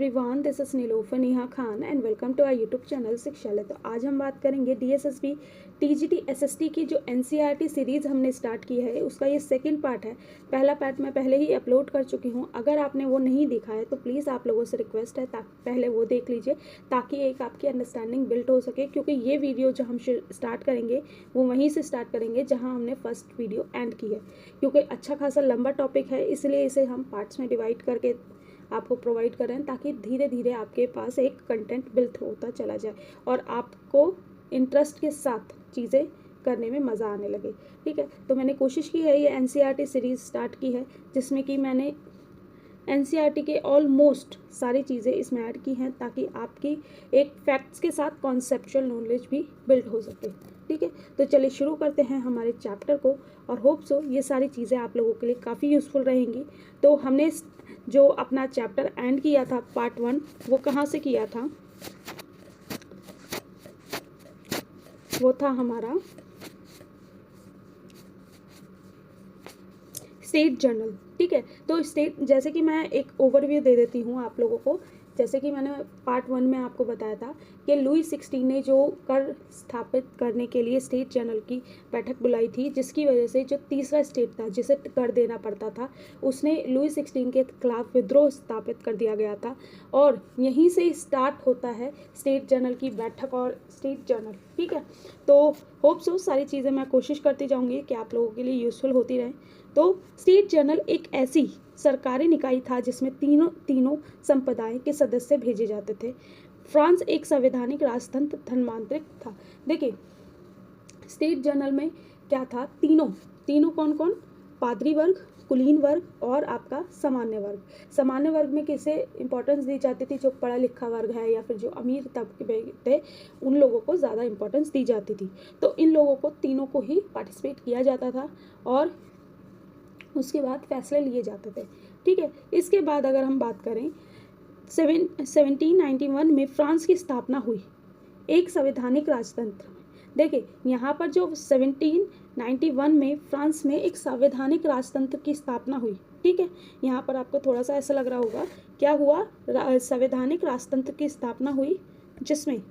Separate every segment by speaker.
Speaker 1: Everyone, this is Nilofar Neha Khan and welcome to our YouTube channel Shikshalaya. तो आज हम बात करेंगे डीएसएसबी टीजीटी एसएसटी की जो एनसीईआरटी सीरीज़ हमने स्टार्ट की है उसका ये सेकंड पार्ट है। पहला पार्ट मैं पहले ही अपलोड कर चुकी हूँ। अगर आपने वो नहीं देखा है तो प्लीज़ आप लोगों से रिक्वेस्ट है पहले वो देख लीजिए ताकि एक आपकी अंडरस्टैंडिंग बिल्ड हो सके, क्योंकि ये वीडियो जो हम स्टार्ट करेंगे वो वहीं से स्टार्ट करेंगे जहाँ हमने फर्स्ट वीडियो एंड की है, क्योंकि अच्छा खासा लंबा टॉपिक है, इसलिए इसे हम पार्ट्स में डिवाइड करके आपको प्रोवाइड कर रहे हैं ताकि धीरे धीरे आपके पास एक कंटेंट बिल्ड होता चला जाए और आपको इंटरेस्ट के साथ चीज़ें करने में मज़ा आने लगे। ठीक है, तो मैंने कोशिश की है ये एनसीईआरटी सीरीज़ स्टार्ट की है जिसमें कि मैंने एनसीईआरटी के ऑलमोस्ट सारी चीज़ें इसमें ऐड की हैं ताकि आपकी एक फैक्ट्स के साथ कॉन्सेप्चुअल नॉलेज भी बिल्ड हो सके। ठीक है, तो चलिए शुरू करते हैं हमारे चैप्टर को और होप सो ये सारी चीज़ें आप लोगों के लिए काफ़ी यूज़फुल रहेंगी। तो हमने जो अपना चैप्टर एंड किया था पार्ट 1 वो कहाँ से किया था, वो था हमारा स्टेट जर्नल। ठीक है, तो स्टेट जैसे कि मैं एक ओवरव्यू दे देती हूँ आप लोगों को। जैसे कि मैंने पार्ट 1 में आपको बताया था कि लुई 16 ने जो कर स्थापित करने के लिए स्टेट जर्नल की बैठक बुलाई थी, जिसकी वजह से जो तीसरा स्टेट था जिसे कर देना पड़ता था उसने लुई 16 के खिलाफ विद्रोह स्थापित कर दिया गया था और यहीं से स्टार्ट होता है स्टेट जर्नल की बैठक और स्टेट जर्नल। ठीक है, तो होप सो सारी चीज़ें मैं कोशिश करती जाऊँगी कि आप लोगों के लिए यूज़फुल होती रहें। तो स्टेट जर्नल एक ऐसी सरकारी निकाय था जिसमें तीनों संप्रदाय के सदस्य भेजे जाते थे। फ्रांस एक संवैधानिक राजतंत्र धर्मांतरित था। देखिए स्टेट जर्नल में क्या था, तीनों कौन कौन, पादरी वर्ग, कुलीन वर्ग और आपका सामान्य वर्ग। सामान्य वर्ग में किसे इंपॉर्टेंस दी जाती थी, जो पढ़ा लिखा वर्ग है या फिर जो अमीर तबके थे उन लोगों को ज़्यादा इंपॉर्टेंस दी जाती थी। तो इन लोगों को तीनों को ही पार्टिसिपेट किया जाता था और उसके बाद फैसले लिए जाते थे। ठीक है, इसके बाद अगर हम बात करें 1791 में फ्रांस की स्थापना हुई एक संवैधानिक राजतंत्र। देखिए यहाँ पर जो 1791 में फ्रांस में एक संवैधानिक राजतंत्र की स्थापना हुई। ठीक है, यहाँ पर आपको थोड़ा सा ऐसा लग रहा होगा क्या हुआ, संवैधानिक राजतंत्र की स्थापना हुई जिसमें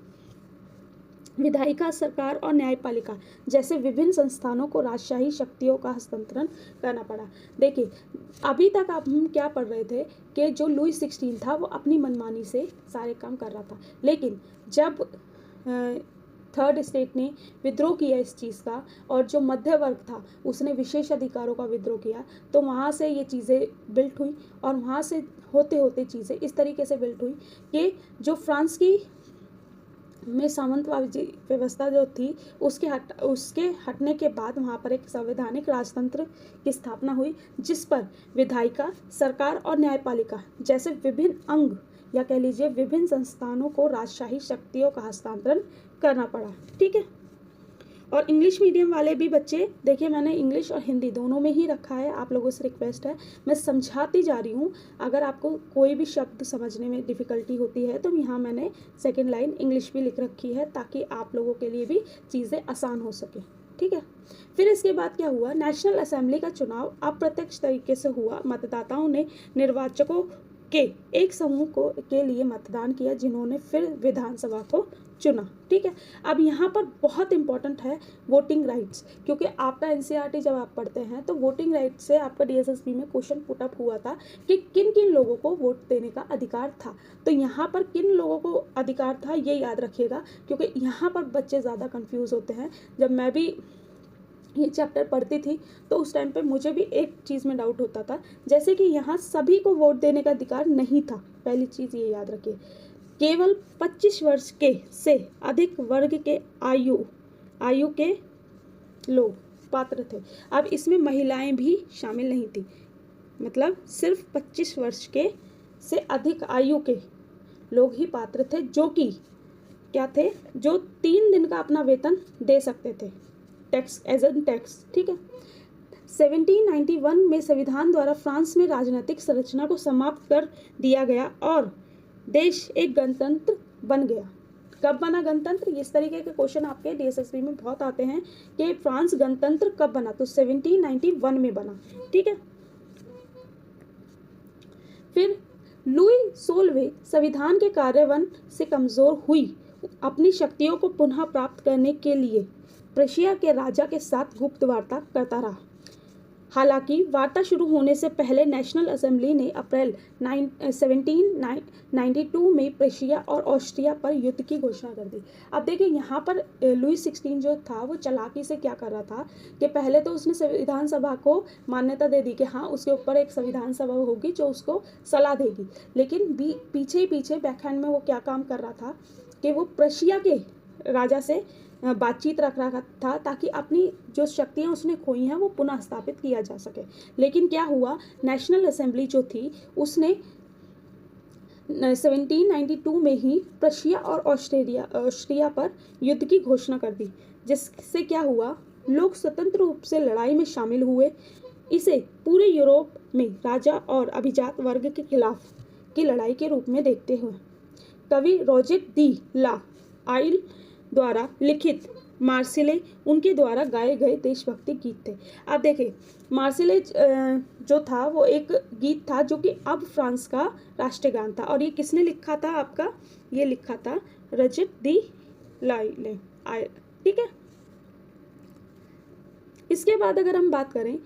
Speaker 1: विधायिका, सरकार और न्यायपालिका जैसे विभिन्न संस्थानों को राजशाही शक्तियों का हस्तांतरण करना पड़ा। देखिए अभी तक हम क्या पढ़ रहे थे कि जो लुई 16 था वो अपनी मनमानी से सारे काम कर रहा था, लेकिन जब थर्ड स्टेट ने विद्रोह किया इस चीज़ का और जो मध्य वर्ग था उसने विशेष अधिकारों का विद्रोह किया, तो वहाँ से ये चीज़ें बिल्ट हुई और वहाँ से होते होते चीज़ें इस तरीके से बिल्ट हुई कि जो फ्रांस की में सामंतवादी व्यवस्था जो थी उसके हटने के बाद वहाँ पर एक संवैधानिक राजतंत्र की स्थापना हुई जिस पर विधायिका, सरकार और न्यायपालिका जैसे विभिन्न अंग या कह लीजिए विभिन्न संस्थानों को राजशाही शक्तियों का हस्तांतरण करना पड़ा। ठीक है, और इंग्लिश मीडियम वाले भी बच्चे, देखिए मैंने इंग्लिश और हिंदी दोनों में ही रखा है, आप लोगों से रिक्वेस्ट है मैं समझाती जा रही हूँ। अगर आपको कोई भी शब्द समझने में डिफ़िकल्टी होती है तो यहाँ मैंने सेकंड लाइन इंग्लिश भी लिख रखी है ताकि आप लोगों के लिए भी चीज़ें आसान हो सके। ठीक है, फिर इसके बाद क्या हुआ, नेशनल असेंबली का चुनाव अप्रत्यक्ष तरीके से हुआ। मतदाताओं ने निर्वाचकों के एक समूह के लिए मतदान किया जिन्होंने फिर विधानसभा को चुना। ठीक है, अब यहाँ पर बहुत इंपॉर्टेंट है वोटिंग राइट्स, क्योंकि आपका एनसीईआरटी जब आप पढ़ते हैं तो वोटिंग राइट से आपका डीएसएसबी में क्वेश्चन पुट अप हुआ था कि किन किन लोगों को वोट देने का अधिकार था। तो यहाँ पर किन लोगों को अधिकार था ये याद रखिएगा, क्योंकि यहाँ पर बच्चे ज़्यादा कन्फ्यूज़ होते हैं। जब मैं भी ये चैप्टर पढ़ती थी तो उस टाइम पे मुझे भी एक चीज़ में डाउट होता था, जैसे कि यहाँ सभी को वोट देने का अधिकार नहीं था। पहली चीज़ ये याद रखिए, केवल 25 वर्ष के से अधिक वर्ग के आयु के लोग पात्र थे। अब इसमें महिलाएं भी शामिल नहीं थी, मतलब सिर्फ 25 वर्ष के से अधिक आयु के लोग ही पात्र थे, जो कि क्या थे, जो 3 दिन का अपना वेतन दे सकते थे टैक्स एज एन टैक्स। ठीक है, 1791 में संविधान द्वारा फ्रांस में राजनीतिक संरचना को समाप्त कर दिया गया और देश एक गणतंत्र बन गया। कब बना गणतंत्र, इस तरीके के क्वेश्चन आपके डीएसएसबी में बहुत आते हैं कि फ्रांस गणतंत्र कब बना, तो 1791 में बना। ठीक है, फिर लुई 16वें संविधान के कार्यान्वयन से कमज़ोर हुई अपनी शक्तियों को पुनः प्राप्त करने के लिए प्रशिया के राजा के साथ गुप्त वार्ता करता रहा। हालांकि वार्ता शुरू होने से पहले नेशनल असेंबली ने अप्रैल 1792 में प्रशिया और ऑस्ट्रिया पर युद्ध की घोषणा कर दी। अब देखिए यहाँ पर लुई 16 जो था वो चालाकी से क्या कर रहा था कि पहले तो उसने संविधान सभा को मान्यता दे दी कि हाँ उसके ऊपर एक संविधान सभा होगी जो उसको सलाह देगी, लेकिन पीछे बैकहैंड में वो क्या काम कर रहा था कि वो प्रशिया के राजा से बातचीत रख रहा था ताकि अपनी जो शक्तियाँ उसने खोई हैं वो पुनः स्थापित किया जा सके। लेकिन क्या हुआ, नेशनल असेंबली जो थी उसने 1792 में ही प्रशिया और ऑस्ट्रिया पर युद्ध की घोषणा कर दी, जिससे क्या हुआ, लोग स्वतंत्र रूप से लड़ाई में शामिल हुए। इसे पूरे यूरोप में राजा और अभिजात वर्ग के खिलाफ की लड़ाई के रूप में देखते हुए कवि रोजेट दी ला आइल द्वारा लिखित मार्सिले उनके द्वारा गाए गए देशभक्ति गीत थे। अब देखें, मार्सिले जो था वो एक गीत था जो कि अब फ्रांस का राष्ट्रीय गान था, और ये किसने लिखा था, आपका ये लिखा था रोजेट दी लाइले, ठीक है। इसके बाद अगर हम बात करें,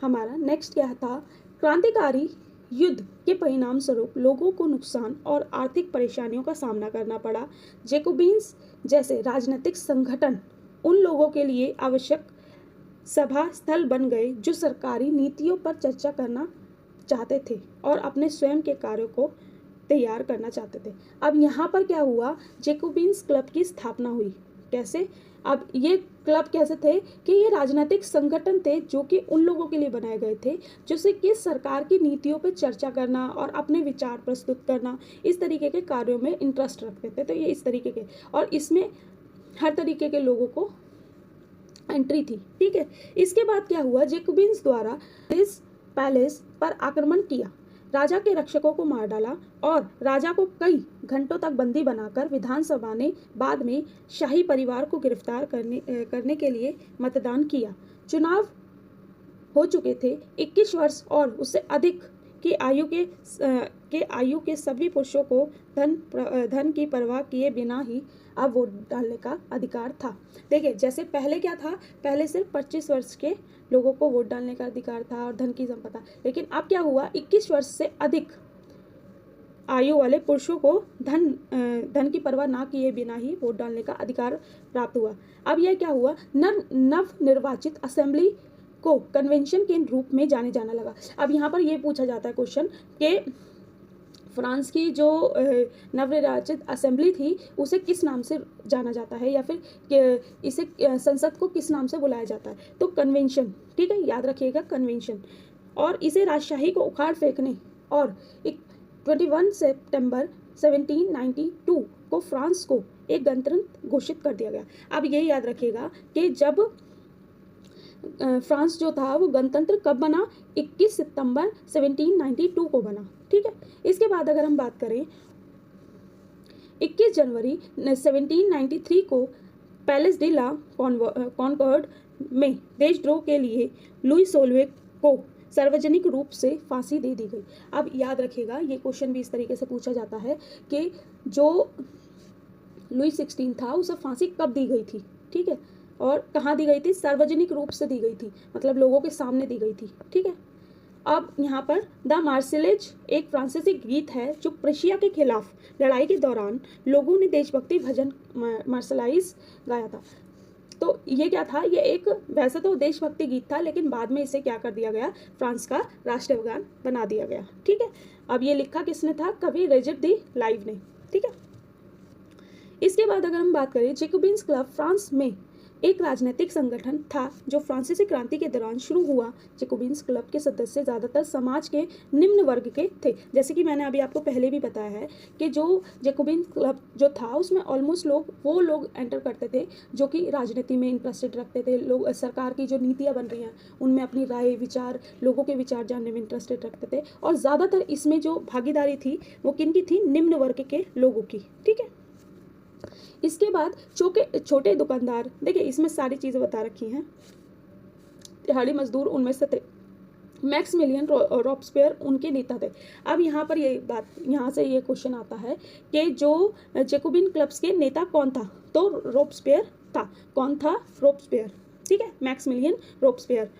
Speaker 1: हमारा नेक्स्ट क्या था, क्रांतिकारी युद्ध के परिणाम स्वरूप लोगों को नुकसान और आर्थिक परेशानियों का सामना करना पड़ा। जैकोबिन्स जैसे राजनीतिक संगठन उन लोगों के लिए आवश्यक सभा स्थल बन गए जो सरकारी नीतियों पर चर्चा करना चाहते थे और अपने स्वयं के कार्यों को तैयार करना चाहते थे। अब यहाँ पर क्या हुआ, जैकोबिन्स क्लब की स्थापना हुई। कैसे, अब ये क्लब कैसे थे कि ये राजनीतिक संगठन थे जो कि उन लोगों के लिए बनाए गए थे जैसे कि सरकार की नीतियों पर चर्चा करना और अपने विचार प्रस्तुत करना, इस तरीके के कार्यों में इंटरेस्ट रखते थे। तो ये इस तरीके के, और इसमें हर तरीके के लोगों को एंट्री थी, ठीक है। इसके बाद क्या हुआ, जैकोबिन्स द्वारा इस पैलेस पर आक्रमण किया, राजा के रक्षकों को मार डाला और राजा को कई घंटों तक बंदी बनाकर विधानसभा ने बाद में शाही परिवार को गिरफ्तार करने के लिए मतदान किया। चुनाव हो चुके थे। 21 वर्ष और उससे अधिक की आयु के सभी पुरुषों को धन की परवाह किए बिना ही अब वोट डालने का अधिकार था। देखिए, जैसे पहले क्या था, पहले सिर्फ 25 वर्ष के लोगों को वोट डालने का अधिकार था और धन की संपदा, लेकिन अब क्या हुआ, 21 वर्ष से अधिक आयु वाले पुरुषों को धन की परवाह ना किए बिना ही वोट डालने का अधिकार प्राप्त हुआ। अब यह क्या हुआ, नव निर्वाचित असेंबली को कन्वेंशन के रूप में जाना लगा। अब यहाँ पर यह पूछा जाता है क्वेश्चन कि फ्रांस की जो नवनिर्वाचित असेंबली थी उसे किस नाम से जाना जाता है, या फिर इसे संसद को किस नाम से बुलाया जाता है, तो कन्वेंशन, ठीक है, याद रखिएगा कन्वेंशन। और इसे राजशाही को उखाड़ फेंकने और 21 सितंबर 1792 को फ्रांस को एक गणतंत्र घोषित कर दिया गया। अब ये याद रखिएगा कि जब फ्रांस जो था वो गणतंत्र कब बना, 21 सितंबर 1792 को बना, ठीक है। इसके बाद अगर हम बात करें, 21 जनवरी 1793 को पैलेस डी ला कॉनकॉर्ड में देशद्रोह के लिए लुई 16वें को सार्वजनिक रूप से फांसी दे दी गई। अब याद रखिएगा, ये क्वेश्चन भी इस तरीके से पूछा जाता है कि जो लुई 16 था उसे फांसी कब दी गई थी, ठीक है, और कहाँ दी गई थी, सार्वजनिक रूप से दी गई थी, मतलब लोगों के सामने दी गई थी, ठीक है। अब यहाँ पर द मार्सिलेज एक फ्रांसीसी गीत है जो प्रशिया के खिलाफ लड़ाई के दौरान लोगों ने देशभक्ति भजन मार्शलाइज गाया था। तो ये क्या था, ये एक वैसे तो देशभक्ति गीत था, लेकिन बाद में इसे क्या कर दिया गया, फ्रांस का राष्ट्रीय गान बना दिया गया, ठीक है। अब ये लिखा किसने था, कवि रोजेट दी लाइव ने, ठीक है। इसके बाद अगर हम बात करें, जैकोबिन्स क्लब फ्रांस में एक राजनीतिक संगठन था जो फ्रांसीसी क्रांति के दौरान शुरू हुआ। जैकोबिन्स क्लब के सदस्य ज़्यादातर समाज के निम्न वर्ग के थे। जैसे कि मैंने अभी आपको पहले भी बताया है कि जो जैकोबिन्स क्लब जो था उसमें ऑलमोस्ट वो लोग एंटर करते थे जो कि राजनीति में इंटरेस्टेड रखते थे, लोग सरकार की जो नीतियाँ बन रही हैं उनमें अपनी राय विचार, लोगों के विचार जानने में इंटरेस्टेड रखते थे। और ज़्यादातर इसमें जो भागीदारी थी वो किन की थी, निम्न वर्ग के लोगों की, ठीक है। इसके बाद छोटे दुकानदार, देखिए इसमें सारी चीज़ें बता रखी हैं, दिहाड़ी मजदूर उनमें से थे। मैक्सिमिलियन रॉब्सपेयर उनके नेता थे। अब यहाँ पर ये बात, यहाँ से ये क्वेश्चन आता है कि जो जैकोबिन क्लब्स के नेता कौन था, तो रॉब्सपेयर था। कौन था? रॉब्सपेयर, ठीक है, मैक्सिमिलियन रॉब्सपेयर।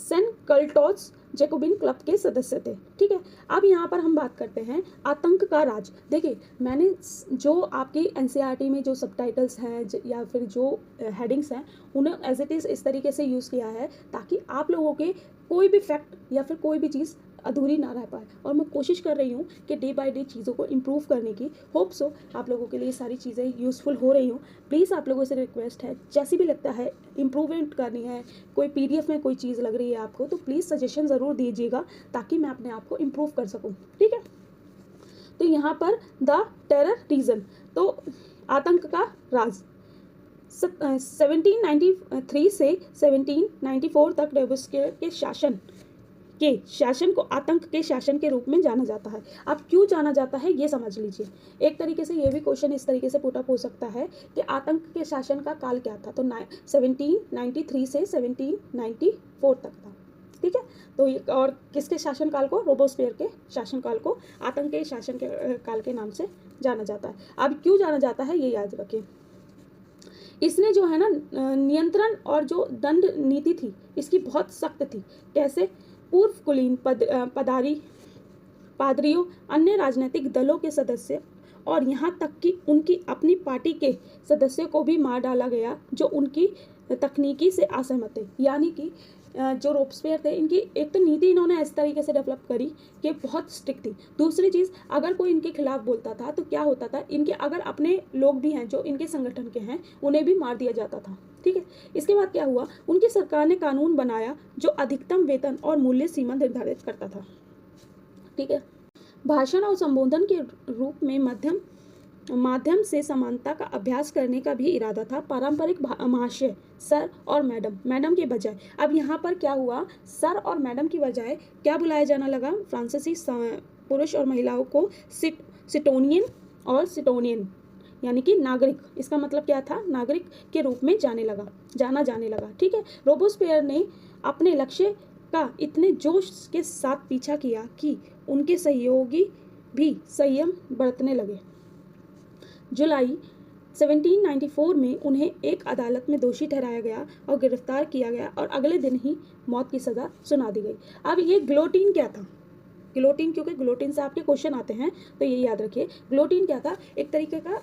Speaker 1: सेंट कल्टोस जैकोबिन क्लब के सदस्य थे, ठीक है। अब यहाँ पर हम बात करते हैं आतंक का राज। देखिए, मैंने जो आपकी एनसीईआरटी में जो सबटाइटल्स हैं या फिर जो हेडिंग्स हैं उन्हें एज इट इज़ इस तरीके से यूज़ किया है ताकि आप लोगों के कोई भी फैक्ट या फिर कोई भी चीज़ अधूरी ना रह पाए, और मैं कोशिश कर रही हूँ कि डे बाय डे चीज़ों को इम्प्रूव करने की। होप सो आप लोगों के लिए सारी चीज़ें यूज़फुल हो रही हूँ। प्लीज़ आप लोगों से रिक्वेस्ट है, जैसी भी लगता है इम्प्रूवमेंट करनी है, कोई पीडीएफ में कोई चीज़ लग रही है आपको, तो प्लीज़ सजेशन ज़रूर दीजिएगा ताकि मैं अपने आप को इम्प्रूव कर सकूँ, ठीक है। तो यहाँ पर द टेरर रीजन, तो आतंक का राज 1793 से 1794 तक रोबेस्पियर के शासन को आतंक के शासन के रूप में जाना जाता है। अब क्यों जाना जाता है ये समझ लीजिए। एक तरीके से ये भी क्वेश्चन इस तरीके से पुटअप हो सकता है कि आतंक के शासन का काल क्या था, तो 1793 से 1794 तक था, ठीक है। तो ये, और किसके शासनकाल को? रोबेस्पियर के शासनकाल को आतंक के शासन के काल के नाम से जाना जाता है। अब क्यों जाना जाता है ये याद रखें। इसने जो है ना नियंत्रण और जो दंड नीति थी इसकी बहुत सख्त थी। कैसे? पूर्व कुलीन पादरियों, अन्य राजनीतिक दलों के सदस्य और यहाँ तक कि उनकी अपनी पार्टी के सदस्यों को भी मार डाला गया जो उनकी तकनीकी से असहमत थे। यानी कि जो रोबेस्पियर थे, इनकी एक तो नीति इन्होंने इस तरीके से डेवलप करी कि बहुत स्ट्रिक्ट थी। दूसरी चीज़, अगर कोई इनके खिलाफ बोलता था तो क्या होता था, इनके अगर अपने लोग भी हैं जो इनके संगठन के हैं उन्हें भी मार दिया जाता था, ठीक है। इसके बाद क्या हुआ, उनकी सरकार ने कानून बनाया जो अधिकतम वेतन और मूल्य सीमा निर्धारित करता था, ठीक है। भाषण और संबोधन के रूप में माध्यम से समानता का अभ्यास करने का भी इरादा था। पारंपरिक महाशय, सर और मैडम के बजाय अब यहाँ पर क्या हुआ, सर और मैडम की बजाय क्या बुलाया जाना लगा, फ्रांसीसी पुरुष और महिलाओं को सिटोनियन और सिटोनियन यानी कि नागरिक, इसका मतलब क्या था, नागरिक के रूप में जाना जाने लगा, ठीक है। रोबेस्पियर ने अपने लक्ष्य का इतने जोश के साथ पीछा किया कि उनके सहयोगी भी संयम बरतने लगे। जुलाई 1794 में उन्हें एक अदालत में दोषी ठहराया गया और गिरफ्तार किया गया और अगले दिन ही मौत की सज़ा सुना दी गई। अब ये गिलोटिन क्या था? गिलोटिन, क्योंकि गिलोटिन से आपके क्वेश्चन आते हैं तो ये याद रखिए। गिलोटिन क्या था? एक तरीके का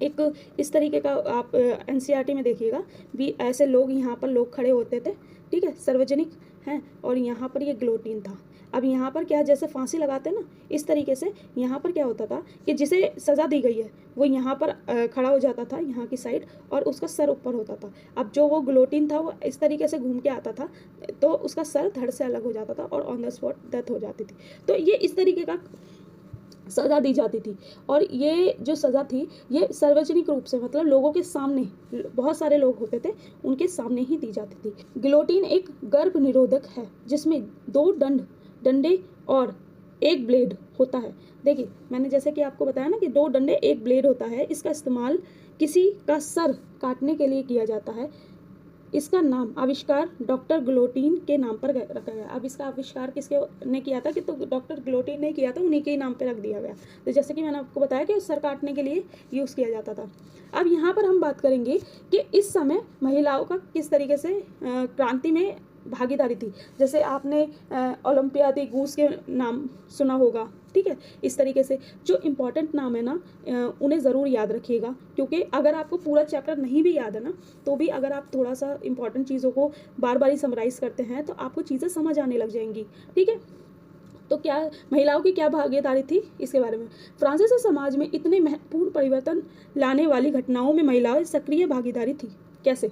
Speaker 1: एक इस तरीके का, आप एनसीईआरटी में देखिएगा भी, ऐसे लोग यहाँ पर लोग खड़े होते थे, ठीक है, सार्वजनिक हैं, और यहाँ पर ये गिलोटिन था। अब यहाँ पर क्या, जैसे फांसी लगाते हैं ना, इस तरीके से यहाँ पर क्या होता था कि जिसे सज़ा दी गई है वो यहाँ पर खड़ा हो जाता था, यहाँ की साइड, और उसका सर ऊपर होता था। अब जो वो गिलोटिन था वो इस तरीके से घूम के आता था तो उसका सर धड़ से अलग हो जाता था और ऑन द स्पॉट डेथ हो जाती थी। तो ये इस तरीके का सज़ा दी जाती थी, और ये जो सज़ा थी ये सार्वजनिक रूप से, मतलब लोगों के सामने, बहुत सारे लोग होते थे उनके सामने ही दी जाती थी। गिलोटिन एक गर्भ निरोधक है जिसमें 2 डंडे और 1 ब्लेड होता है। देखिए, मैंने जैसे कि आपको बताया ना कि 2 डंडे 1 ब्लेड होता है। इसका इस्तेमाल किसी का सर काटने के लिए किया जाता है। इसका नाम आविष्कार डॉक्टर गिलोटिन के नाम पर रखा गया। अब इसका आविष्कार किसके ने किया था कि, तो डॉक्टर गिलोटिन ने किया था, उन्हीं के ही नाम पे रख दिया गया। तो जैसे कि मैंने आपको बताया कि सर काटने के लिए यूज़ किया जाता था। अब यहाँ पर हम बात करेंगे कि इस समय महिलाओं का किस तरीके से क्रांति में भागीदारी थी। जैसे आपने ओलंपियादी गूस के नाम सुना होगा, ठीक है। इस तरीके से जो इम्पॉर्टेंट नाम है ना उन्हें ज़रूर याद रखिएगा, क्योंकि अगर आपको पूरा चैप्टर नहीं भी याद है ना तो भी अगर आप थोड़ा सा इम्पॉर्टेंट चीज़ों को बार बार ही समराइज़ करते हैं तो आपको चीज़ें समझ आने लग जाएंगी, ठीक है। तो क्या महिलाओं की क्या भागीदारी थी इसके बारे में। फ्रांसीसी समाज में इतने महत्वपूर्ण परिवर्तन लाने वाली घटनाओं में महिलाओं सक्रिय भागीदारी थी। कैसे?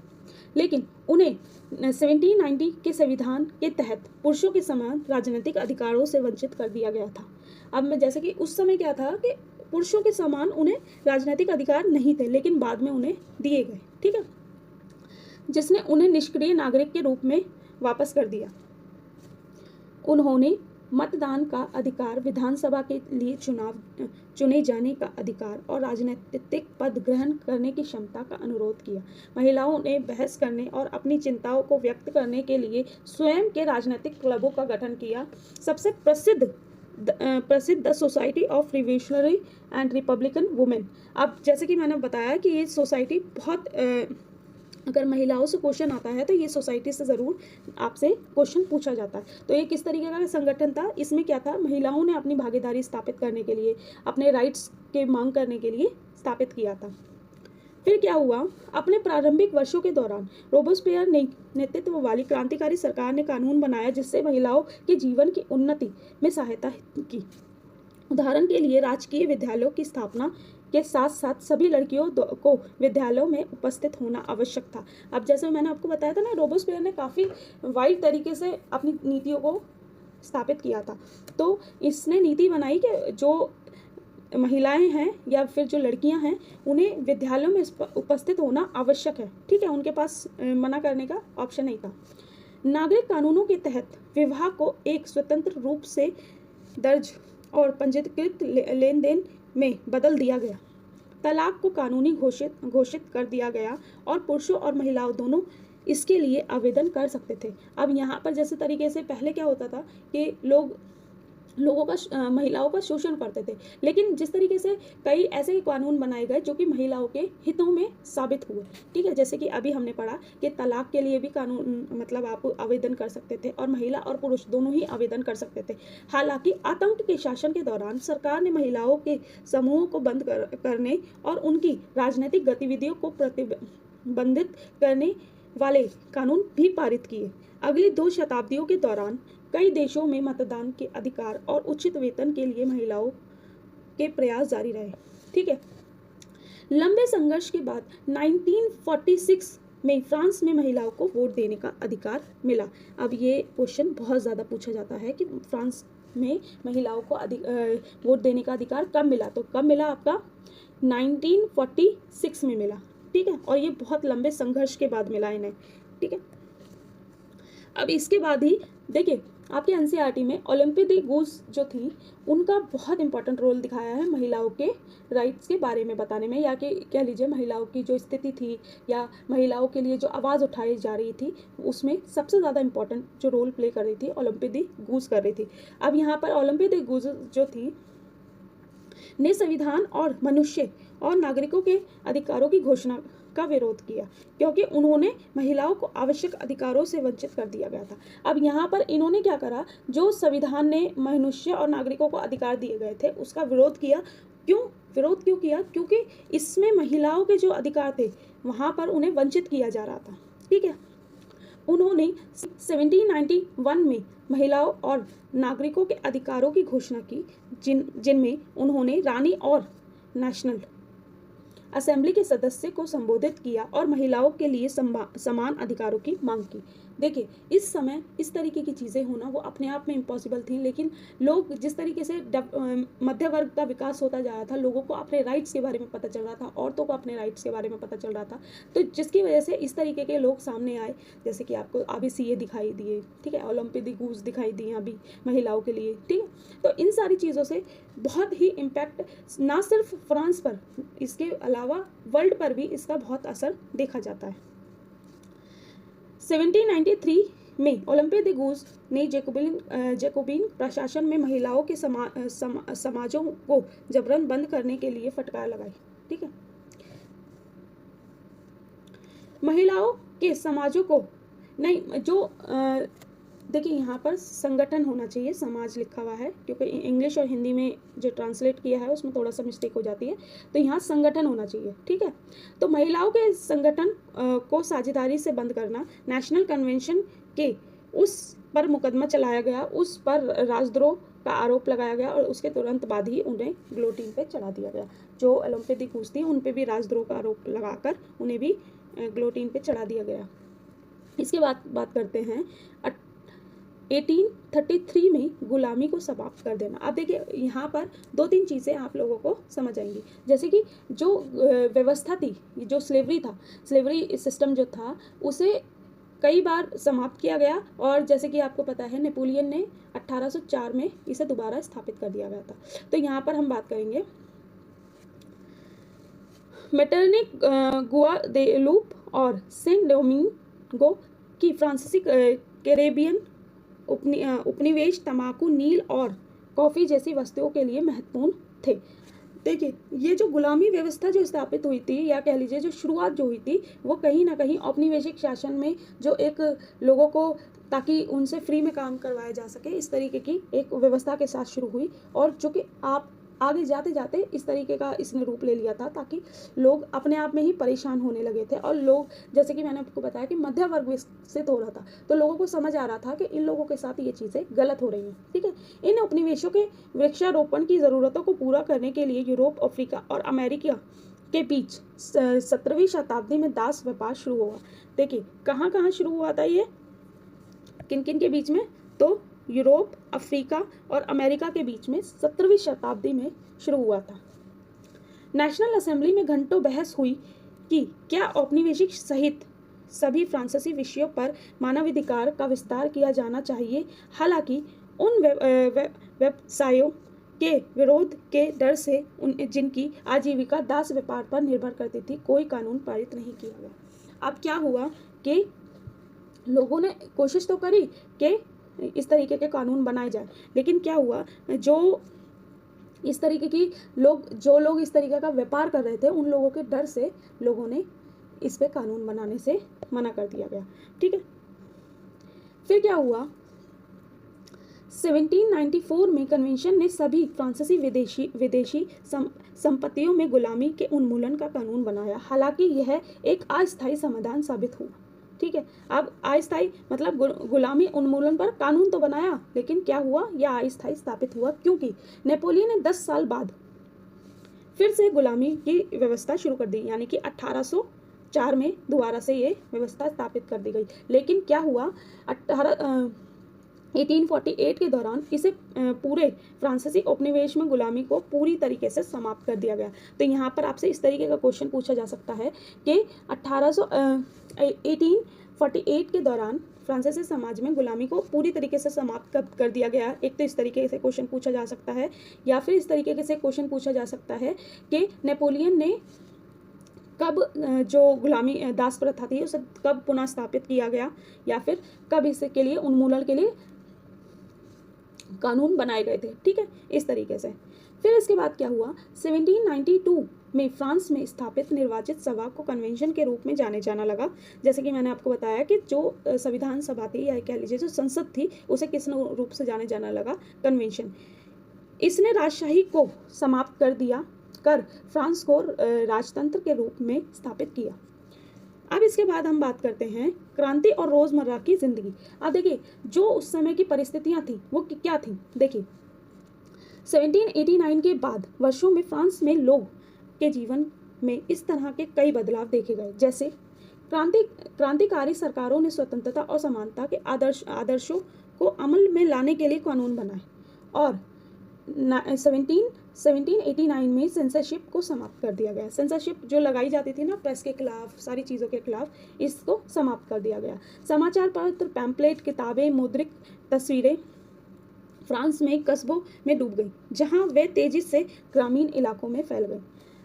Speaker 1: लेकिन उन्हें 1790 के संविधान के तहत पुरुषों के समान राजनीतिक अधिकारों से वंचित कर दिया गया था। अब मैं जैसे कि उस समय क्या था कि पुरुषों के समान उन्हें राजनीतिक अधिकार नहीं थे, लेकिन बाद में उन्हें दिए गए, ठीक है, जिसने उन्हें निष्क्रिय नागरिक के रूप में वापस कर दिया। उन्होंने मतदान का अधिकार, विधानसभा के लिए चुने जाने का अधिकार और राजनीतिक पद ग्रहण करने की क्षमता का अनुरोध किया। महिलाओं ने बहस करने और अपनी चिंताओं को व्यक्त करने के लिए स्वयं के राजनीतिक क्लबों का गठन किया। सबसे प्रसिद्ध the society of revolutionary and Republican women. अब जैसे कि मैंने बताया कि ये सोसाइटी बहुत अगर महिलाओं से क्वेश्चन आता है तो ये सोसाइटी से ज़रूर आपसे क्वेश्चन पूछा जाता है। तो ये किस तरीके का संगठन था, इसमें क्या था, महिलाओं ने अपनी भागीदारी स्थापित करने के लिए, अपने राइट्स के मांग करने के लिए स्थापित किया था। फिर क्या हुआ, अपने प्रारंभिक वर्षों के दौरान रोबेस्पियर ने नेतृत्व वाली क्रांतिकारी सरकार ने कानून बनाया जिससे महिलाओं के जीवन की उन्नति में सहायता की। उदाहरण के लिए राजकीय विद्यालयों की स्थापना के साथ साथ सभी लड़कियों को विद्यालयों में उपस्थित होना आवश्यक था। अब जैसे मैंने आपको बताया था ना, रोबेस्पियर ने काफ़ी वाइड तरीके से अपनी नीतियों को स्थापित किया था। तो इसने नीति बनाई कि जो महिलाएं हैं या फिर जो लड़कियां हैं उन्हें विद्यालयों में उपस्थित होना आवश्यक है। ठीक है, उनके पास मना करने का ऑप्शन नहीं था। नागरिक कानूनों के तहत विवाह को एक स्वतंत्र रूप से दर्ज और पंजीकृत लेन देन में बदल दिया गया। तलाक को कानूनी घोषित कर दिया गया और पुरुषों और महिलाओं दोनों इसके लिए आवेदन कर सकते थे। अब यहाँ पर जैसे तरीके से पहले क्या होता था कि महिलाओं का शोषण करते थे, लेकिन जिस तरीके से कई ऐसे कानून बनाए गए जो कि महिलाओं के हितों में साबित हुए। ठीक है, जैसे कि अभी हमने पढ़ा कि तलाक के लिए भी कानून मतलब आप आवेदन कर सकते थे और महिला और पुरुष दोनों ही आवेदन कर सकते थे। हालांकि आतंक के शासन के दौरान सरकार ने महिलाओं के समूहों को बंद करने और उनकी राजनीतिक गतिविधियों को प्रतिबंधित करने वाले कानून भी पारित किए। अगली 2 शताब्दियों के दौरान कई देशों में मतदान के अधिकार और उचित वेतन के लिए महिलाओं के प्रयास जारी रहे। ठीक है, लंबे संघर्ष के बाद 1946 में फ्रांस में महिलाओं को वोट देने का अधिकार मिला। अब ये क्वेश्चन बहुत ज़्यादा पूछा जाता है कि फ्रांस में महिलाओं को वोट देने का अधिकार कब मिला, तो कब मिला आपका 1946 में मिला। ठीक है, और ये बहुत लंबे संघर्ष के बाद मिला इन्हें। ठीक है, अब इसके बाद ही देखिए आपके एनसीईआरटी में ओलंपिक दी गूज जो थी उनका बहुत इंपॉर्टेंट रोल दिखाया है महिलाओं के राइट्स के बारे में बताने में, या कि कह लीजिए महिलाओं की जो स्थिति थी या महिलाओं के लिए जो आवाज़ उठाई जा रही थी उसमें सबसे ज़्यादा इंपॉर्टेंट जो रोल प्ले कर रही थी ओलंपिक दी गूज कर रही थी। अब यहाँ पर ओलंपिक दी गूज जो थी ने संविधान और मनुष्य और नागरिकों के अधिकारों की घोषणा का विरोध किया क्योंकि उन्होंने महिलाओं को आवश्यक अधिकारों से वंचित कर दिया गया था। अब यहाँ पर इन्होंने क्या करा, जो संविधान ने मनुष्य और नागरिकों को अधिकार दिए गए थे उसका विरोध किया। विरोध क्यों किया? क्योंकि इसमें महिलाओं के जो अधिकार थे वहाँ पर उन्हें वंचित किया जा रहा था। ठीक है, उन्होंने 1791 में महिलाओं और नागरिकों के अधिकारों की घोषणा की जिनमें उन्होंने रानी और नेशनल असेंबली के सदस्य को संबोधित किया और महिलाओं के लिए समान अधिकारों की मांग की। देखिए इस समय इस तरीके की चीज़ें होना वो अपने आप में इम्पॉसिबल थी, लेकिन लोग जिस तरीके से मध्य वर्ग का विकास होता जा रहा था, लोगों को अपने राइट्स के बारे में पता चल रहा था, औरतों को अपने राइट्स के बारे में पता चल रहा था, तो जिसकी वजह से इस तरीके के लोग सामने आए। जैसे कि आपको अभी सीए दिखाई दिए, ठीक है, ओलंपिक दी गूज दिखाई दी अभी महिलाओं के लिए। ठीक है, तो इन सारी चीज़ों से बहुत ही इम्पैक्ट ना सिर्फ फ्रांस पर, इसके अलावा वर्ल्ड पर भी इसका बहुत असर देखा जाता है। 1793 में ओलंपिक दी गूज ने जैकोबिन प्रशासन में महिलाओं के समाजों को जबरन बंद करने के लिए फटकार लगाई। ठीक है, महिलाओं के समाजों को नहीं, जो देखिए यहाँ पर संगठन होना चाहिए, समाज लिखा हुआ है क्योंकि इंग्लिश और हिंदी में जो ट्रांसलेट किया है उसमें थोड़ा सा मिस्टेक हो जाती है, तो यहाँ संगठन होना चाहिए। ठीक है, तो महिलाओं के संगठन को साझेदारी से बंद करना, नेशनल कन्वेंशन के उस पर मुकदमा चलाया गया, उस पर राजद्रोह का आरोप लगाया गया और उसके तुरंत बाद ही उन्हें गिलोटिन पे चढ़ा दिया गया। जो ओलंपिक दी गूज थी उन पर भी राजद्रोह का आरोप लगाकर उन्हें भी गिलोटिन पे चढ़ा दिया गया। इसके बाद बात करते हैं 1833 में गुलामी को समाप्त कर देना। अब देखिए यहाँ पर 2-3 चीज़ें आप लोगों को समझ आएंगी, जैसे कि जो व्यवस्था थी, जो स्लेवरी था, स्लेवरी सिस्टम जो था उसे कई बार समाप्त किया गया, और जैसे कि आपको पता है नेपोलियन ने 1804 में इसे दोबारा स्थापित कर दिया गया था। तो यहाँ पर हम बात करेंगे मेटरनिक, गुआदेलूप और सेंट डोमिंगो की फ्रांसीसी कैरेबियन उपनिवेश तंबाकू, नील और कॉफ़ी जैसी वस्तुओं के लिए महत्वपूर्ण थे। देखिए, ये जो गुलामी व्यवस्था जो स्थापित हुई थी, या कह लीजिए जो शुरुआत जो हुई थी, वो कहीं ना कहीं औपनिवेशिक शासन में जो एक लोगों को, ताकि उनसे फ्री में काम करवाया जा सके, इस तरीके की एक व्यवस्था के साथ शुरू हुई, और जो कि आप आगे जाते जाते इस तरीके का इसने रूप ले लिया था, ताकि लोग अपने आप में ही परेशान होने लगे थे, और लोग, जैसे कि मैंने आपको बताया कि मध्य वर्ग विकसित हो रहा था, तो लोगों को समझ आ रहा था कि इन लोगों के साथ ये चीज़ें गलत हो रही हैं। ठीक है, इन उपनिवेशों के वृक्षारोपण की ज़रूरतों को पूरा करने के लिए यूरोप, अफ्रीका और अमेरिका के बीच 17वीं शताब्दी में दास व्यापार शुरू हुआ। देखिए, कहाँ कहाँ शुरू हुआ था ये, किन किन के बीच में, तो यूरोप, अफ्रीका और अमेरिका के बीच में 17वीं शताब्दी में शुरू हुआ था। नेशनल असेंबली में घंटों बहस हुई कि क्या औपनिवेशिक सहित सभी फ्रांसीसी विषयों पर मानवाधिकार का विस्तार किया जाना चाहिए। हालांकि उन व्यवसायों के विरोध के डर से जिनकी आजीविका दास व्यापार पर निर्भर करती थी, कोई कानून पारित नहीं किया गया। अब क्या हुआ कि लोगों ने कोशिश तो करी कि इस तरीके के कानून बनाए जाए, लेकिन क्या हुआ, जो इस तरीके की जो लोग इस तरीके का व्यापार कर रहे थे, उन लोगों के डर से लोगों ने इस पे कानून बनाने से मना कर दिया गया। ठीक है, फिर क्या हुआ, 1794 में कन्वेंशन ने सभी फ्रांसीसी विदेशी संपत्तियों में गुलामी के उन्मूलन का कानून बनाया। हालांकि यह एक अस्थायी समाधान साबित हुआ। ठीक है, अब अस्थायी मतलब गुलामी उन्मूलन पर कानून तो बनाया, लेकिन क्या हुआ, यह अस्थायी स्थापित हुआ, क्योंकि नेपोलियन ने 10 साल बाद फिर से गुलामी की व्यवस्था शुरू कर दी, यानी कि 1804 में दोबारा से ये व्यवस्था स्थापित कर दी गई। लेकिन क्या हुआ, 1848 के दौरान इसे पूरे फ्रांसीसी उपनिवेश में गुलामी को पूरी तरीके से समाप्त कर दिया गया। तो यहाँ पर आपसे इस तरीके का क्वेश्चन पूछा जा सकता है कि 1848 के दौरान फ्रांसीसी समाज में गुलामी को पूरी तरीके से समाप्त कर दिया गया। एक तो इस तरीके से क्वेश्चन पूछा जा सकता है, या फिर इस तरीके से क्वेश्चन पूछा जा सकता है कि नेपोलियन ने कब जो गुलामी दास प्रथा थी उसे कब पुनः स्थापित किया गया, या फिर कब इसके लिए उन्मूलन के लिए कानून बनाए गए थे। ठीक है, इस तरीके से। फिर इसके बाद क्या हुआ, 1792 में फ्रांस में स्थापित निर्वाचित सभा को कन्वेंशन के रूप में जाना लगा। जैसे कि मैंने आपको बताया कि जो संविधान सभा थी, या कह लीजिए जो संसद थी, उसे किस रूप से जाना लगा, कन्वेंशन। इसने राजशाही को समाप्त कर फ्रांस को राजतंत्र के रूप में स्थापित किया। अब इसके बाद हम बात करते हैं क्रांति और रोजमर्रा की जिंदगी। अब देखिए, जो उस समय की परिस्थितियां थी वो क्या थी। देखिए, 1789 के बाद वर्षों में फ्रांस में लोग के जीवन में इस तरह के कई बदलाव देखे गए। जैसे क्रांतिकारी सरकारों ने स्वतंत्रता और समानता के आदर्शों को अमल में लाने के लिए कानून बनाए, और 1789 में सेंसरशिप को समाप्त कर दिया गया। सेंसरशिप जो लगाई जाती थी ना, प्रेस के खिलाफ, सारी चीज़ों के खिलाफ, इसको समाप्त कर दिया गया। समाचार पत्र, पैम्पलेट, किताबें, मुद्रित तस्वीरें फ्रांस में कस्बों में डूब गई, जहां वे तेजी से ग्रामीण इलाकों में फैल गए।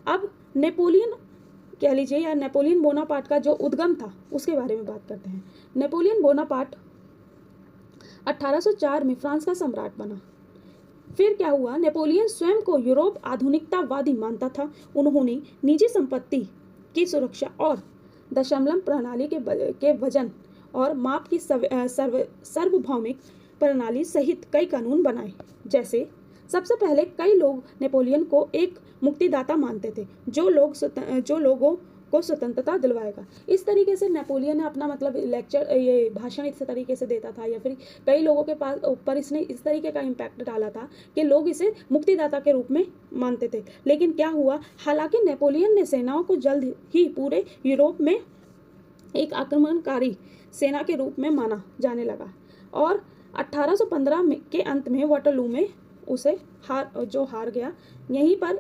Speaker 1: अब नेपोलियन कह लीजिए, या नेपोलियन बोनापार्ट का जो उद्गम था उसके बारे में बात करते हैं। नेपोलियन बोनापार्ट 1804 में फ्रांस का सम्राट बना। फिर क्या हुआ, नेपोलियन स्वयं को यूरोप आधुनिकतावादी मानता था। उन्होंने निजी संपत्ति की सुरक्षा और दशमलव प्रणाली के वजन और माप की सार्वभौमिक प्रणाली सहित कई कानून बनाए। जैसे सबसे पहले कई लोग नेपोलियन को एक मुक्तिदाता मानते थे, जो लोगों को स्वतंत्रता दिलवाएगा। इस तरीके से नेपोलियन ने अपना मतलब ये भाषण इस तरीके से देता था, या फिर कई लोगों के पास ऊपर इसने इस तरीके का इम्पैक्ट डाला था कि लोग इसे मुक्तिदाता के रूप में मानते थे। लेकिन क्या हुआ, हालांकि नेपोलियन ने सेनाओं को जल्द ही पूरे यूरोप में एक आक्रमणकारी सेना के रूप में माना जाने लगा, और 1815 के अंत में वाटरलू में उसे हार गया। यहीं पर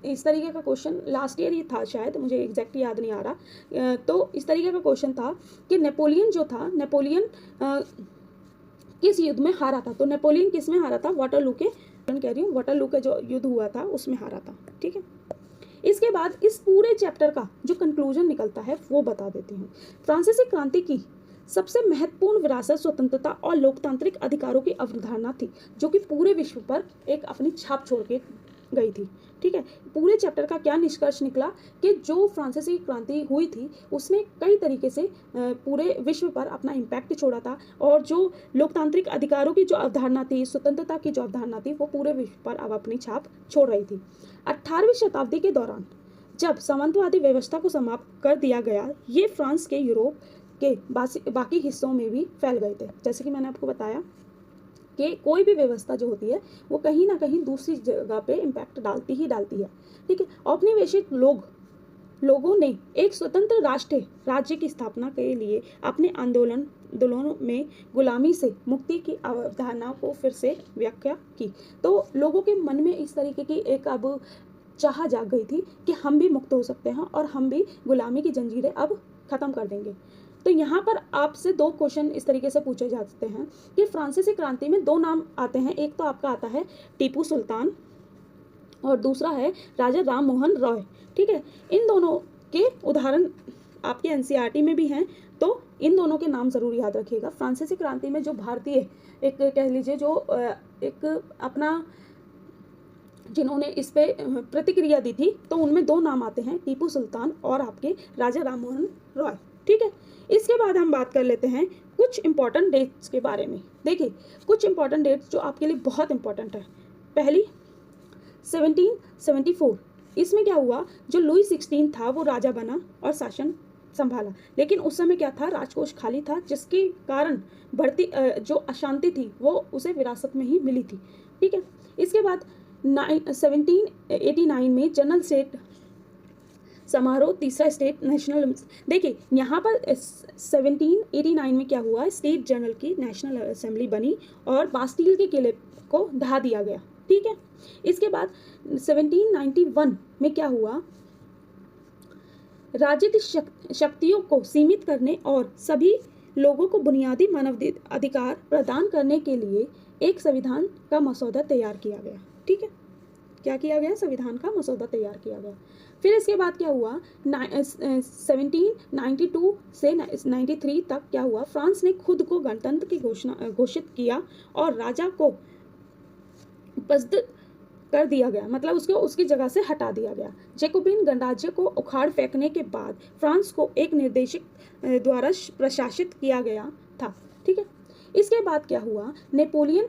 Speaker 1: इस तरीके का क्वेश्चन लास्ट ईयर ही था शायद, मुझे एग्जैक्ट याद नहीं आ रहा। तो इस तरीके का क्वेश्चन था कि नेपोलियन जो था, नेपोलियन किस युद्ध में हारा था। तो नेपोलियन किस में हारा था? वाटरलू के, कह रही हूँ वाटरलू का जो युद्ध हुआ था उसमें हारा था। ठीक है, इसके बाद इस पूरे चैप्टर का जो कंक्लूजन निकलता है वो बता देती हूँ। फ्रांसीसी क्रांति की सबसे महत्वपूर्ण विरासत स्वतंत्रता और लोकतांत्रिक अधिकारों की अवधारणा थी, जो कि पूरे विश्व पर एक अपनी छाप छोड़ के गई थी। ठीक है, पूरे चैप्टर का क्या निष्कर्ष निकला कि जो फ्रांसीसी क्रांति हुई थी उसने कई तरीके से पूरे विश्व पर अपना इम्पैक्ट छोड़ा था, और जो लोकतांत्रिक अधिकारों की जो अवधारणा थी, स्वतंत्रता की जो अवधारणा थी, वो पूरे विश्व पर अब अपनी छाप छोड़ रही थी। 18वीं शताब्दी के दौरान जब सामंतवादी व्यवस्था को समाप्त कर दिया गया, ये फ्रांस के यूरोप के बाकी हिस्सों में भी फैल गए थे। जैसे कि मैंने आपको बताया कि कोई भी व्यवस्था जो होती है वो कहीं ना कहीं दूसरी जगह पे इम्पैक्ट डालती ही डालती है। ठीक है, औपनिवेशिक लोगों ने एक स्वतंत्र राष्ट्रीय राज्य की स्थापना के लिए अपने आंदोलनों में गुलामी से मुक्ति की अवधारणा को फिर से व्याख्या की। तो लोगों के मन में इस तरीके की एक अब चाह जाग गई थी कि हम भी मुक्त हो सकते हैं और हम भी गुलामी की जंजीरें अब ख़त्म कर देंगे। तो यहाँ पर आपसे 2 क्वेश्चन इस तरीके से पूछे जा सकते हैं कि फ्रांसीसी क्रांति में 2 नाम आते हैं। एक तो आपका आता है टीपू सुल्तान और दूसरा है राजा राम मोहन रॉय। ठीक है, इन दोनों के उदाहरण आपके एनसीईआरटी में भी हैं, तो इन दोनों के नाम ज़रूर याद रखिएगा। फ्रांसीसी क्रांति में जो भारतीय एक कह लीजिए जो एक अपना जिन्होंने इस पे प्रतिक्रिया दी थी, तो उनमें 2 नाम आते हैं, टीपू सुल्तान और आपके राजा राम मोहन रॉय। ठीक है, इसके बाद हम बात कर लेते हैं कुछ इंपॉर्टेंट डेट्स के बारे में। देखिए, कुछ इंपॉर्टेंट डेट्स जो आपके लिए बहुत इंपॉर्टेंट है। पहली 1774, इसमें क्या हुआ, जो लुई 16 था वो राजा बना और शासन संभाला, लेकिन उस समय क्या था, राजकोष खाली था, जिसके कारण बढ़ती जो अशांति थी वो उसे विरासत में ही मिली थी। ठीक है, इसके बाद 1789 में जनरल स्टेट समारोह, तीसरा स्टेट नेशनल। देखिए यहाँ पर 1789 में क्या हुआ, स्टेट जनरल की नेशनल असेंबली बनी और बास्टील के किले को ढा दिया गया। ठीक है, इसके बाद 1791 में क्या हुआ, राजनीतिक शक्तियों को सीमित करने और सभी लोगों को बुनियादी मानव अधिकार प्रदान करने के लिए एक संविधान का मसौदा तैयार किया गया। ठीक है, क्या किया गया, संविधान का मसौदा तैयार किया गया। फिर इसके बाद क्या हुआ, 1792 से 93 तक क्या हुआ, फ्रांस ने खुद को गणतंत्र की घोषित किया और राजा को उपस्थित कर दिया गया, मतलब उसको उसकी जगह से हटा दिया गया। जैकोबिन गणराज्य को उखाड़ फेंकने के बाद फ्रांस को एक निर्देशक द्वारा प्रशासित किया गया था। ठीक है, इसके बाद क्या हुआ, नेपोलियन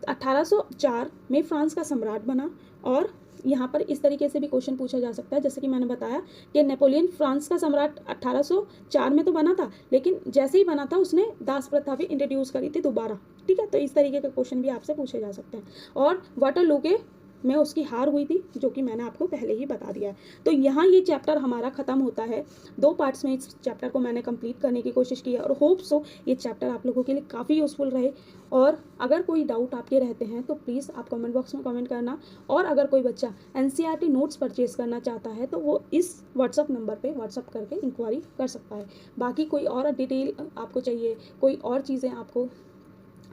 Speaker 1: 1804 में फ्रांस का सम्राट बना, और यहाँ पर इस तरीके से भी क्वेश्चन पूछा जा सकता है, जैसे कि मैंने बताया कि नेपोलियन फ्रांस का सम्राट 1804 में तो बना था, लेकिन जैसे ही बना था उसने दास प्रथा भी इंट्रोड्यूस करी थी दोबारा। ठीक है, तो इस तरीके के क्वेश्चन भी आपसे पूछे जा सकते हैं। और वाटरलू के में उसकी हार हुई थी, जो कि मैंने आपको पहले ही बता दिया है। तो यहाँ ये चैप्टर हमारा ख़त्म होता है। 2 पार्ट्स में इस चैप्टर को मैंने कंप्लीट करने की कोशिश की है, और होप सो ये चैप्टर आप लोगों के लिए काफ़ी यूज़फुल रहे। और अगर कोई डाउट आपके रहते हैं तो प्लीज़ आप कमेंट बॉक्स में कमेंट करना, और अगर कोई बच्चा एनसीईआरटी नोट्स परचेज करना चाहता है तो वो इस व्हाट्सअप नंबर पर व्हाट्सअप करके इंक्वायरी कर सकता है। बाकी कोई और डिटेल आपको चाहिए, कोई और चीज़ें आपको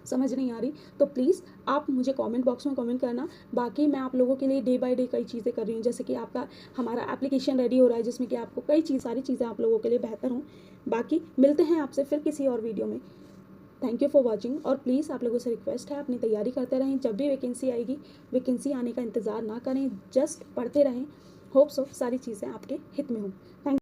Speaker 1: समझ नहीं आ रही, तो प्लीज़ आप मुझे कमेंट बॉक्स में कमेंट करना। बाकी मैं आप लोगों के लिए डे बाय डे कई चीज़ें कर रही हूँ, जैसे कि आपका हमारा एप्लीकेशन रेडी हो रहा है, जिसमें कि आपको सारी चीज़ें आप लोगों के लिए बेहतर हों। बाकी मिलते हैं आपसे फिर किसी और वीडियो में। थैंक यू फॉर वॉचिंग, और प्लीज़ आप लोगों से रिक्वेस्ट है, अपनी तैयारी करते रहें। जब भी वैकेंसी आएगी, वैकेंसी आने का इंतज़ार ना करें, जस्ट पढ़ते रहें। होप सो सारी चीज़ें आपके हित में हों। थैंक